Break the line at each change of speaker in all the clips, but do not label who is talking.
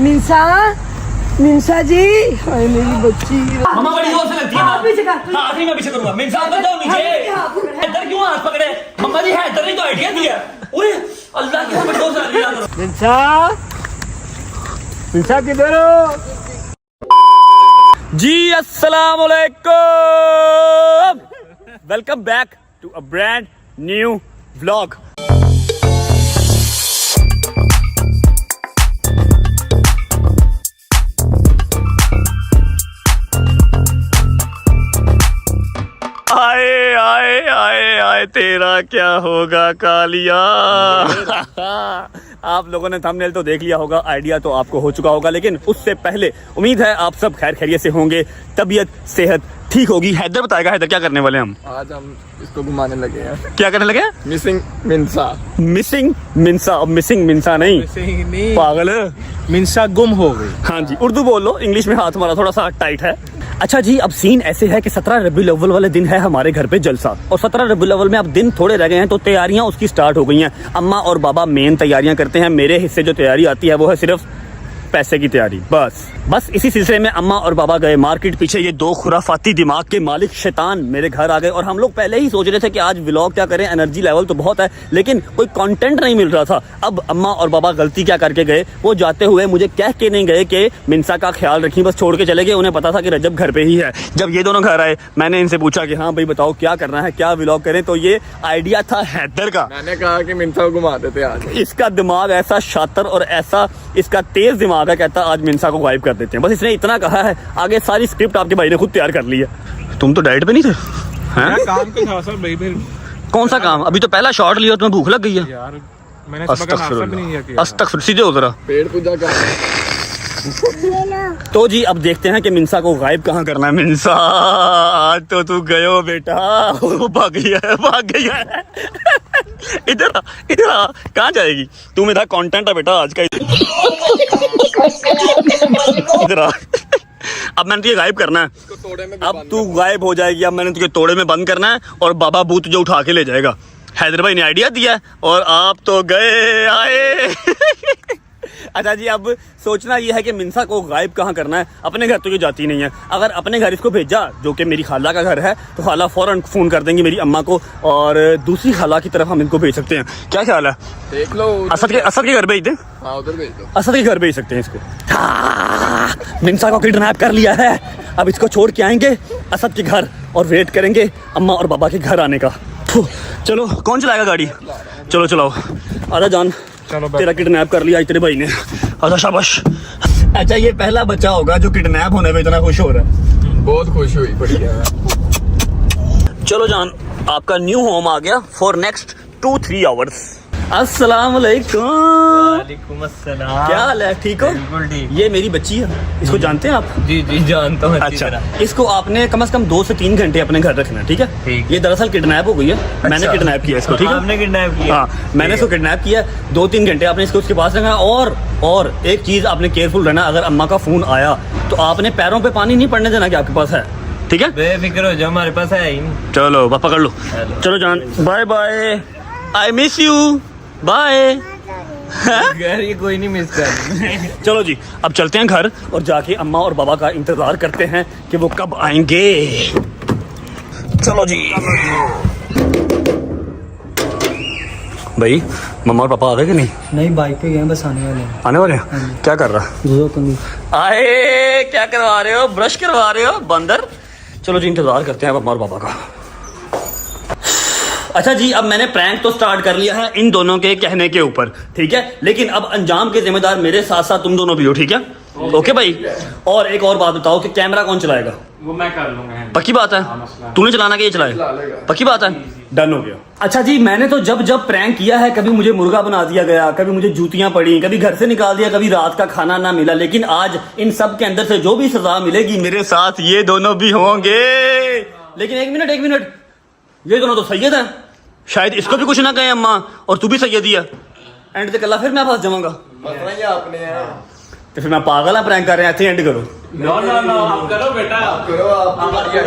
मिंसा मिंसा जी, हाय मेरी बच्ची।
मम्मा बड़ी जोर से लगती है।
हाँ, पीछे कर।
हाँ, आखिरी में पीछे करूंगा। मिंसा उतर जाओ नीचे। इधर क्यों हाथ पकड़े? मम्मा जी है इधर ही तो आइडिया दिया। ओए अल्लाह की बड़ी जोर से लग रही है।
मिंसा, मिंसा किधर हो?
जी अस्सलाम वालेकुम, welcome back to a brand new vlog. आए आए आए आए तेरा क्या होगा कालिया। आप लोगों ने थंबनेल तो देख लिया होगा, आइडिया तो आपको हो चुका होगा, लेकिन उससे पहले उम्मीद है आप सब खैर खैरियत से होंगे, तबीयत सेहत ठीक होगी। हैदर बताएगा, हैदर क्या करने वाले हम?
आज हम इसको घुमाने लगे हैं।
क्या करने लगे?
मिसिंग मिंसा।
मिसिंग मिंसा। अब मिसिंग मिंसा नहीं,
नहीं,
पागल।
मिंसा गुम हो गई।
हाँ जी, उर्दू बोल लो, इंग्लिश में हाथ हमारा थोड़ा सा टाइट है। अच्छा जी, अब सीन ऐसे है कि 17 रबीउल अव्वल वाले दिन है हमारे घर पे जलसा, और 17 रबीउल अव्वल में अब दिन थोड़े रह गए हैं, तो तैयारियां उसकी स्टार्ट हो गई हैं। अम्मा और बाबा मेन तैयारियां करते हैं, मेरे हिस्से जो तैयारी आती है वो है सिर्फ पैसे की तैयारी। बस इसी सिलसिले में अम्मा और बाबा गए मार्केट। पीछे ये दो खुराफाती दिमाग के मालिक शैतान मेरे घर आ गए, और हम लोग पहले ही सोच रहे थे कि आज व्लॉग क्या करें, एनर्जी लेवल तो बहुत है लेकिन कोई कंटेंट नहीं मिल रहा था। अब अम्मा और बाबा गलती क्या करके गए, वो जाते हुए मुझे कह के नहीं गए कि मिंसा का ख्याल रखिए, बस छोड़ के चले गए। उन्हें पता था कि रजब घर पे ही है। जब ये दोनों घर आए, मैंने इनसे पूछा कि हाँ भाई बताओ क्या करना है, क्या व्लॉग करें, तो ये आइडिया था हैदर का।
मैंने कहा कि मिंसा को घुमा देते आज।
इसका दिमाग ऐसा शातिर और ऐसा इसका तेज दिमाग है, कहता आज मिंसा को गायब कर देते हैं। बस इसने इतना कहा है, आगे सारी स्क्रिप्ट आपके भाई ने खुद तैयार कर ली है। तुम तो डाइट पे नहीं थे हैं?
काम के था सर भाई। फिर
कौन सा काम? अभी तो पहला शॉट लिया, तुम्हें भूख लग गई है?
यार मैंने सुबह का नाश्ता भी नहीं किया।
अस्तगफिर, सीधे हो जरा।
पेड़ पूजा कर।
तो जी अब देखते हैं कि मिंसा को गायब कहाँ करना है। मिंसा आज तो तू गयो बेटा, वो भाग गई है, भाग गई है। इधर आ, इधर आ, कहाँ जाएगी तू? मेरा कंटेंट है बेटा आज का। इधर आ। अब मैंने तुझे गायब करना है, अब तू गायब हो जाएगी। अब मैंने तुझे तोड़े में बंद करना है और बाबा बूत तुझे उठा के ले जाएगा। हैदर भाई ने आइडिया दिया और आप तो गए आए। अच्छा जी, अब सोचना यह है कि मिंसा को गायब कहाँ करना है। अपने घर तो ये जाती नहीं है, अगर अपने घर इसको भेजा जो कि मेरी खाला का घर है, तो खाला फौरन फ़ोन कर देंगी मेरी अम्मा को, और दूसरी खाला की तरफ हम इनको भेज सकते हैं। क्या ख्याल है?
देख लो,
असद के घर भेज दें?
हाँ उधर भेज दो।
असद के घर भेज सकते हैं इसको। मिंसा को किडनैप कर लिया है, अब इसको छोड़ के आएंगे असद के घर और वेट करेंगे अम्मा और बाबा के घर आने का। चलो, कौन चलाएगा गाड़ी? चलो चलाओ। आजा जान, तेरा किडनैप कर लिया तेरे भाई ने। अच्छा शाबाश। अच्छा, ये पहला बच्चा होगा जो किडनैप होने में इतना खुश हो रहा है।
बहुत खुश हुई, बढ़िया।
चलो जान, आपका न्यू होम आ गया फॉर नेक्स्ट 2-3 आवर्स। अस्सलाम वालेकुम।
वालेकुम अस्सलाम।
क्या हाल है? ठीक हो?
बिल्कुल ठीक।
ये मेरी बच्ची है, इसको जानते हैं आप?
जी जी जानता हूँ।
अच्छा, इसको आपने कम से कम 2 से 3 घंटे अपने घर रखना, ठीक है?
ठीक।
ये दरअसल किडनैप हो गई है, मैंने किडनैप किया इसको, ठीक है?
आपने किडनैप किया?
हाँ, मैंने इसको किडनैप किया। 2-3 घंटे आपने इसको उसके पास रखना। और एक चीज़ आपने केयरफुल रहना, अगर अम्मा का फ़ोन आया तो आपने पैरों पे पानी नहीं पड़ने देना कि आपके पास है, ठीक है?
बेफिक्र हो जाओ, हमारे पास है ही नहीं।
चलो बस पकड़ लो। चलो जान, bye bye, I miss you, bye.
घर ये कोई नहीं मिस कर।
चलो जी, अब चलते हैं घर और जाके अम्मा और बाबा का इंतजार करते हैं कि वो कब आएंगे। चलो जी। भाई, मम्मा और पापा आ गए कि नहीं?
नहीं, बाइक पे गए, बस आने वाले हैं।
आने वाले हैं? क्या कर रहा? आए, क्या करवा रहे हो? ब्रश करवा रहे हो बंदर? चलो जी, इंतजार करते हैं अम्मा और पापा का। अच्छा जी, अब मैंने प्रैंक तो स्टार्ट कर लिया है इन दोनों के कहने के ऊपर, ठीक है? लेकिन अब अंजाम के जिम्मेदार मेरे साथ साथ तुम दोनों भी हो, ठीक है? ओके भाई। और एक और बात बताओ कि कैमरा कौन चलाएगा?
वो मैं कर लूंगा।
पक्की बात है? तूने चलाना कि ये चलाएगा? पक्की बात है? डन हो गया। अच्छा जी, मैंने तो जब प्रैंक किया है, कभी मुझे मुर्गा बना दिया गया, कभी मुझे जूतियां पड़ी, कभी घर से निकाल दिया, कभी रात का खाना ना मिला, लेकिन आज इन सब के अंदर से जो भी सजा मिलेगी मेरे साथ ये दोनों भी होंगे। लेकिन एक मिनट, ये दोनों तो सैयद हैं, शायद इसको भी कुछ ना कहे अम्मा, और तू भी सैयद ही है। एंड तक अल्लाह फिर मैं फंस जाऊंगा।
आपने
तो फिर मैं पागल है, प्रैंक कर रहे हैं, ऐसे एंड करो।
नो आप करो बेटा, आप करो।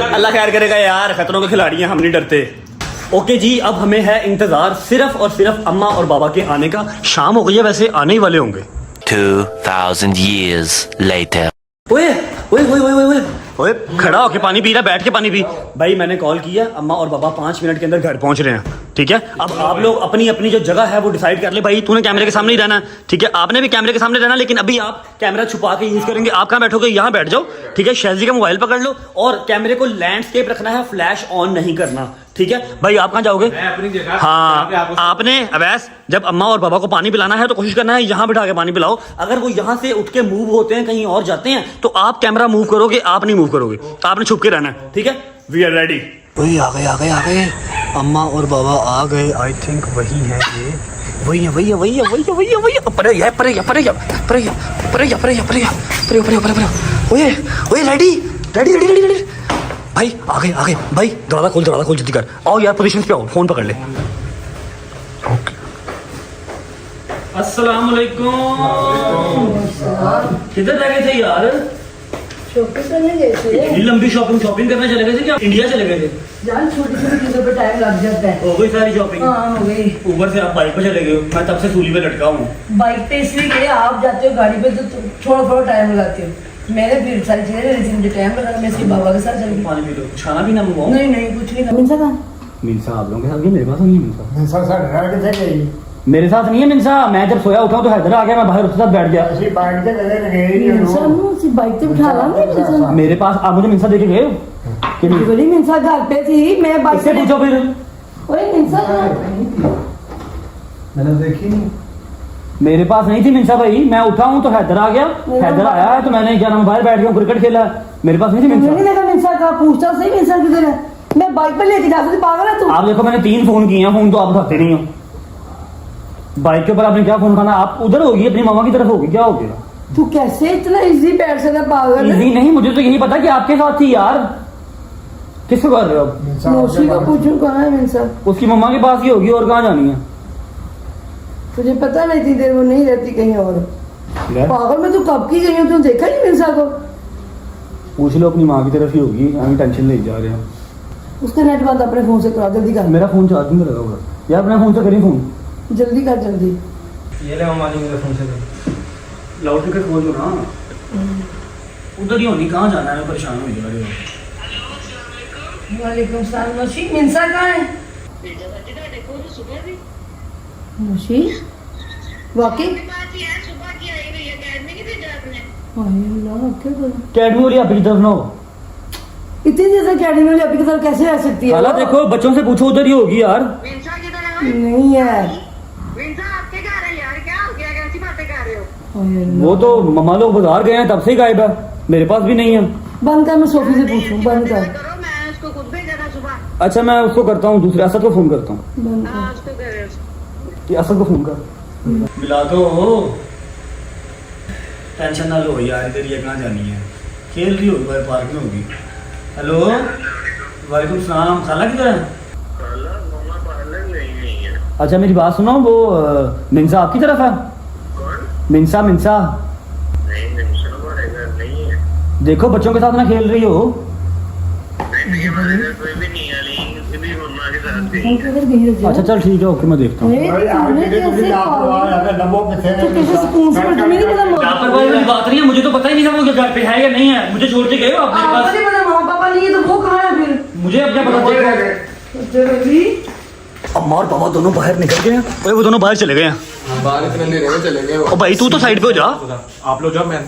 अल्लाह खैर करेगा यार, खतरों के खिलाड़ी हैं, हम नहीं डरते। ओके जी, अब हमें है इंतजार सिर्फ और सिर्फ अम्मा और बाबा के आने का। शाम हो गई है, वैसे आने ही वाले होंगे।
2,000 years later.
ओए ओए ओए ओए ओए ओए खड़ा होके पानी पी रहा, बैठ के पानी पी। भाई मैंने कॉल किया, अम्मा और पापा 5 मिनट के अंदर घर पहुंच रहे हैं, ठीक है। अब आप लोग अपनी अपनी जो जगह है वो डिसाइड कर ले। भाई तूने कैमरे के सामने ही रहना, ठीक है, आपने भी कैमरे के सामने रहना, लेकिन अभी आप कैमरा छुपा के यूज करेंगे। आप कहाँ बैठोगे, यहाँ बैठ जाओ, ठीक है। शहजी का मोबाइल पकड़ लो और कैमरे को लैंडस्केप रखना है, फ्लैश ऑन नहीं करना, ठीक है। भाई आप कहाँ जाओगे?
मैं अपनी जगह
हाँ, आपने अवैस जब अम्मा और पापा को पानी पिलाना है तो कोशिश करना है यहाँ बिठा के पानी पिलाओ। अगर वो यहाँ से उठ के मूव होते हैं, कहीं और जाते हैं, तो आप कैमरा मूव करोगे, आप नहीं मूव करोगे, आपने छुप के रहना है, ठीक है। We are ready. वही आ गए आ गए आ गए, अम्मा और बाबा आ गए। आई थिंक वही है ये, वही है वही है वही है वही है वही है वही है। परे है परे है परे है परे है परे है परे है परे है परे परे परे परे। ओए ओए रेडी रेडी रेडी रेडी। भाई आ गए भाई, दरवाजा खोल जल्दी कर। आओ यार पोजीशन पे आओ, फोन पकड़ ले। ओके अस्सलाम वालेकुम। किधर जा गए थे यार?
शॉपिंग करने गए थे।
इतनी लंबी शॉपिंग करने चले गए थे क्या? इंडिया चले गए थे?
जान छोटी छोटी चीजों पे टाइम लग जाता है।
हो गई सारी शॉपिंग?
हाँ हो गई।
ऊपर से आप बाइक पे चले गए हो, मैं तब से सूली पे लटका हूँ।
बाइक पे इसलिए गए, आप जाते हो गाड़ी पे तो थोड़ा टाइम लगाते हो। मैंने फिर सारी चीजें ले ली थी, मुझे टाइम लगा, मैं इसके बाबा के साथ चल गई।
पानी पी लो, खाना भी ना मंगवाओ?
नहीं कुछ नहीं। मिनसा कहाँ?
मिनसा आप लोगों के साथ गई, मेरे पास नहीं मिनसा।
मिनसा साढ़े नाल किथे गई?
मेरे साथ नहीं है मिनसा। मैं जब सोया उठा तो हैदर आ गया, मैं बाहर उसके साथ बैठ गया।
ਅਸੀਂ ਬਾਈਕ ਤੇ ਕਦੇ ਲਗੇ ਹੀ ਨਹੀਂ
मिनसा
ਉਹਨੂੰ।
नू उसी बाइक पे बिठा लांगे मिनसा।
मेरे पास आप मुझे मिनसा देके गए हो कि नहीं?
बोली मिनसा घर पे थी, मैं बाइक
इससे
पे।
पूछो फिर।
ओए मिनसा कहाँ?
मैंने देखी नहीं।
मेरे पास नहीं थी मिनसा भाई, मैं उठा हूँ तो हैदर आ गया। हैदर आया है तो मैंने क्या नाम बाहर बैठ गया, क्रिकेट खेला। मेरे पास नहीं थी
मैंने
मिनसा।
देखा मिनसा कहाँ, पूछता सही मिनसा किधर है। मैं बाइक पे लेके जा सकती, पागल है तू?
आप देखो मैंने 3 फोन किए हैं, फोन तो आप उठाते नहीं हो। बाइक के ऊपर आपने क्या फोन उठाना? आप उधर होगी, अपनी मामा की तरफ होगी, क्या हो गया?
तू कैसे इतना इजी बैठ सकता है, पागल है?
इजी नहीं, मुझे तो यही पता कि आपके साथ थी यार। किसको कर रहे हो आप?
मिनसा
मौसी को पूछूं कहाँ है मिनसा?
उसकी मम्मा के पास ही होगी, और कहाँ जानी है?
तुझे पता नहीं, इतनी देर वो नहीं रहती कहीं और। पागल में तू कब की गई हो, तू देखा नहीं मिनसा को?
पूछ लो, अपनी माँ की तरफ ही होगी, हमें टेंशन ले जा रहे हैं।
उसका नेट बंद अपने फोन से करा, जल्दी कर।
मेरा फोन चार्जिंग में लगा हुआ है यार, अपने फोन से करी फोन।
जल्दी कर जल्दी।
ये ले मम्मा जी मेरे फोन से।
लाउड स्पीकर खोल लो ना। उधर ही होनी, कहाँ जाना है? मैं परेशान हो जा रही हूँ।
वालेकुम सलाम। मौसी मिनसा कहाँ है? मौसी वाकई?
कैडमी वाली आप की तरफ ना हो।
इतनी देर तक अकेडमी वाली अभी की तरफ कैसे रह सकती है?
खाला देखो, बच्चों से पूछो, उधर ही होगी यार।
नहीं है।
वो तो मम्मा लोग बाजार गए हैं, तब से ही गायब है, मेरे पास भी नहीं है।
बंद कर, मैं सोफी से पूछूं, बंद कर।
अच्छा मैं उसको करता हूँ, दूसरे असद को फोन करता हूँ।
बंद कर।
ये असद को फोन कर। मिला तो हो, टेंशन ना लो यार, इधर ये कहाँ जानी है, खेल रही होगी बाहर, पार्क में होगी। हेलो वालेकुम सलाम, खाला किधर है? अच्छा मेरी बात सुनो, वो मिनसा आपकी तरफ है? मिनसा मिनसा देखो, बच्चों के साथ ना खेल रही हो। अच्छा चल ठीक है, ओके मैं देखता हूँ। लापरवाही वाली बात नहीं है, मुझे तो पता ही नहीं था वो घर पे है या नहीं है। मुझे छोड़ के गए हो आप मेरे पास?
नहीं पता, मामा पापा नहीं है तो वो कहाँ है फिर?
मुझे अब क्या पता चलेगा? अम्मा और पापा दोनों बाहर निकल गए हैं। ओए वो दोनों बाहर चले गए हैं।
बाहर इतने अंधेरे में चले गए।
ओ भाई तू तो साइड पे हो जा।
आप लोग जाओ, मैं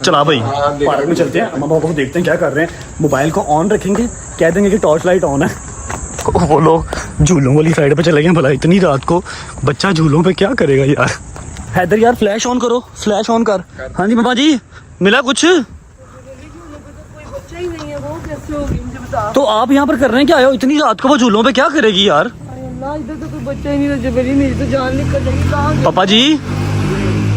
चला भाई,
हाँ, देखो।
पार्क में चलते हैं, अम्मा पापा को देखते हैं क्या कर रहे हैं। मोबाइल को ऑन रखेंगे, कह देंगे कि टॉर्च लाइट ऑन है। वो लोग झूलों वाली साइड पे चले गए। भला इतनी रात को बच्चा झूलों पे क्या करेगा यार। हैदर यार फ्लैश ऑन करो, फ्लैश ऑन कर। हाँ जी पापा जी, मिला कुछ?
बच्चा ही नहीं है, वो कैसे होगी मुझे बता।
तो आप यहाँ पर कर रहे हैं क्या? आयो इतनी रात को वो झूलों पे क्या करेगी यार?
ना इधर तो कोई बच्चा ही नहीं है, जबरी मेरी तो जान निकल जाएगी। कहाँ
पापा जी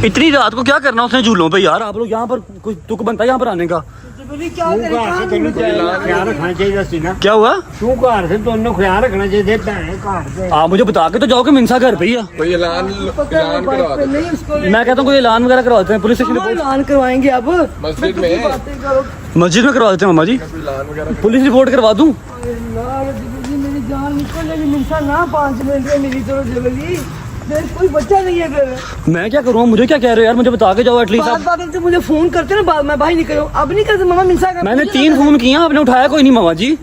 इतनी रात को क्या करना उसने झूलों पे यार? आप लोग यहाँ पर कुछ तुक बनता है यहाँ पर आने का?
जबरी क्या करे? कहाँ
ਤੈਨੂੰ ख्याल रखना चाहिए ਸੀ ना।
क्या हुआ?
तू घर से दोनों ख्याल रखना चाहिए भैन घर से।
आप मुझे बता के तो जाओ कि मिनसा घर पे ही है।
कोई ऐलान
पता है
ऐलान
बाइक
करवा
पे
दो
नहीं उसको।
मैं कहता हूँ कोई ऐलान वगैरह करवाते हैं, पुलिस स्टेशन
कहाँ
रिपोर्ट
ऐलान करवाएंगे अब?
मस्जिद
मैं
में।
बातें करो।
मस्जिद में करवा देते हैं मामा जी।
कोई ऐलान वगैरह
पुलिस रिपोर्ट करवा दूँ?
अल्लाह जबरी मेरी जान निकल जाएगी। मिनसा ना 5 मिनट में मेरी तरफ जबरी। फिर कोई बच्चा नहीं है फिर
मैं क्या करूँ, मुझे क्या कह रहे हो यार, मुझे बता के जाओ एटलीस्ट
बात
आप।
बात से मुझे फोन करते ना बाद मैं भाई नहीं करूँ अब नहीं करते मामा मिनसा का
मैंने 3 फोन किए, आपने उठाया कोई नहीं मामा जी।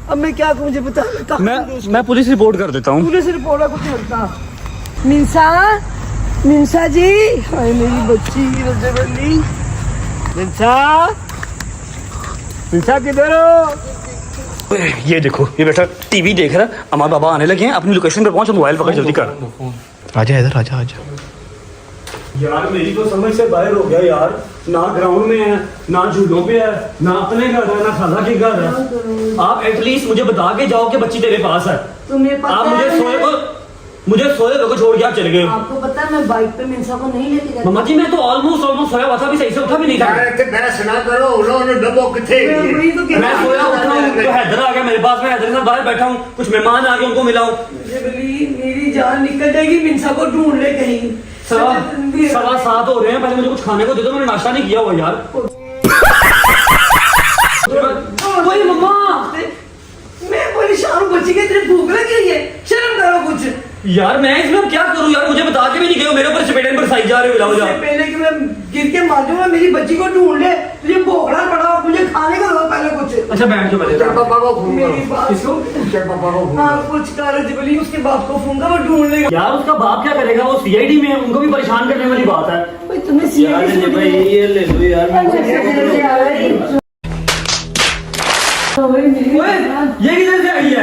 अब मैं क्या करूँ मुझे बता
मैं पुलिस रिपोर्ट कर देता हूँ।
पुलिस रिपोर्ट है कुछ नहीं होता मिनसा मिनसा जी हाय मेरी बच्ची रजबली
मिंसा मिंसा किधर हो?
ये देखो, ये बेटा टीवी देख रहा है, हमारे बाबा आने लगे हैं, अपनी लोकेशन पे पहुंच, मोबाइल पकड़ जल्दी कर।
आजा इधर आजा आजा।
यार मेरी तो समझ से बाहर हो गया यार, ना ग्राउंड में है, ना झूलों पे है, ना अपने घर है, ना खाला के घर है। आप एटलीस्ट मुझे बता के जाओ कि बच्ची तेरे पास है।
तुम्हें पता
आप
है
मुझे सोए को छोड़ के आप चले गए।
आपको पता है मैं बाइक पे मिनसा को नहीं लेके जाती
मम्मा जी मैं तो ऑलमोस्ट सोया हुआ था, भी सही से उठा भी नहीं था।
यार इतने बहस ना करो, उन्होंने डब्बो किथे
मैं वही तो कह
मैं सोया उठा हूँ तो हैदर आ गया मेरे पास, मैं हैदर के साथ बाहर बैठा हूँ, कुछ मेहमान आ गए उनको मिलाऊं।
रजबली मेरी जान निकल जाएगी मिनसा को ढूंढ ले कहीं
7:15 हो रहे हैं, पहले मुझे कुछ खाने को दे दो, मैंने नाश्ता नहीं किया हुआ यार। वही मम्मा
मैं परेशान हूँ बच्ची के तेरे भूख लगी हुई है शर्म करो कुछ
यार, मैं इसमें अब क्या करूं यार, मुझे बता के भी नहीं गए हो, मेरे ऊपर चपेटन पर साई जा रहे हो।
उससे पहले कि मैं गिर के मार दूंगा मेरी बच्ची को ढूंढ ले तुझे भोगना पड़ा मुझे खाने को दो पहले कुछ
अच्छा बैठ जाओ पहले।
चल पापा को फोन
मेरी
करो,
बात सुन
चल पापा को फोन
हाँ
करो।
कुछ कर रजबली उसके बाप को फोन कर वो ढूंढ लेगा
यार उसका बाप क्या करेगा, वो सीआईडी में है, उनको भी परेशान करने वाली बात है।
भाई तुम्हें सीरियस
ये ले लो ये किधर से आई है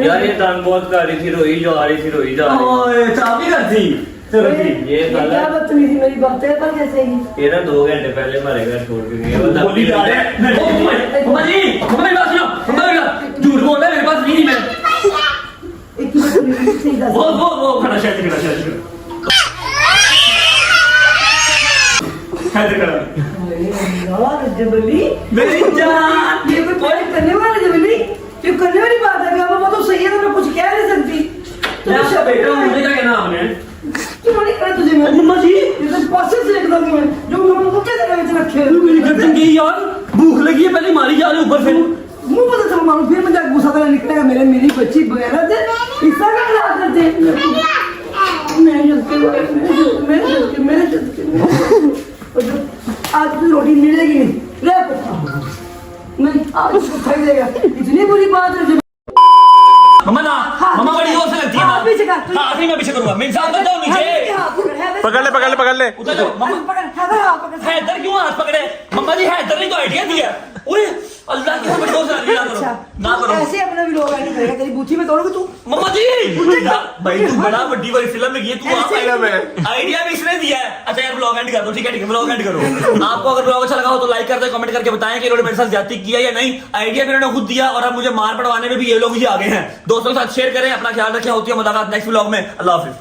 यार ये तंग बहुत कर रही थी, रोई जा रही थी, रोई जा रही
ओए चाबी कर थी। चलो ठीक।
ये गलत।
क्या बदतमीजी मेरी बात है पर कैसे ही
ये ना 2 घंटे पहले हमारे घर छोड़ के गए, वो तब
बोली
भी
जा रहे हैं। मम्मा जी मम्मा मेरी बात सुनो, मम्मा मेरी बात, झूठ बोल रहा है, मेरे पास नहीं थी मैं।
एक मिनट सही बात
वो खड़ा शायद
रजबली
मेरी जान।
ये कोई करने वाला रजबली ये करने वाली बात है क्या वो तो सही है तो मैं कुछ कह नहीं सकती
मैं आपका बेटा हूँ, मुझे क्या कहना आपने।
क्यों नहीं करा तुझे मैं
मम्मा जी
ये तो पासे से एकदम मैं जो मैं को क्या जगह में रखे
मेरी गर्दन गई यार, भूख लगी है, पहले मारी जा रही ऊपर से।
मुंह पता चल मारू फिर मुझे गुस्सा करने निकलेगा मेरी बच्ची वगैरह से हिस्सा का खिला करते मेरे आज की रोटी मिलेगी नहीं नहीं आज उसको खाई देगा इतनी बुरी बात है
मम्मा ना मम्मा बड़ी जोर से लगती है
हाँ, पीछे कर,
हाँ अभी मैं पीछे करूंगा, मेरे साथ उतर जाओ नीचे।
पकड़ ले
उतर जाओ मम्मा। हैदर क्यों हाथ पकड़े मम्मा जी, हैदर ने तो आइडिया दिया। ओए अल्लाह की बड़ी जोर से लगी, ना करो ना करो।
ऐसे अपना भी लोग ऐड करेगा तेरी बूथी में तोड़ोगे तू
मम्मा जी भाई तू बड़ा बड़ी वाली फिल्म में ये तू आप
फिल्म है।
आइडिया भी इसने दिया है। अच्छा यार ब्लॉग एंड कर दो, ठीक है ब्लॉग एंड करो। आपको अगर ब्लॉग अच्छा लगा हो तो लाइक कर दो, कमेंट करके बताएं कि इन्होंने मेरे साथ ज्यादती किया या नहीं। आइडिया भी इन्होंने खुद दिया और अब मुझे मार पड़वाने में भी ये लोग ही आगे हैं। दोस्तों के साथ शेयर करें, अपना ख्याल रखें, होती है मुलाकात नेक्स्ट ब्लॉग में। अल्लाह हाफिज।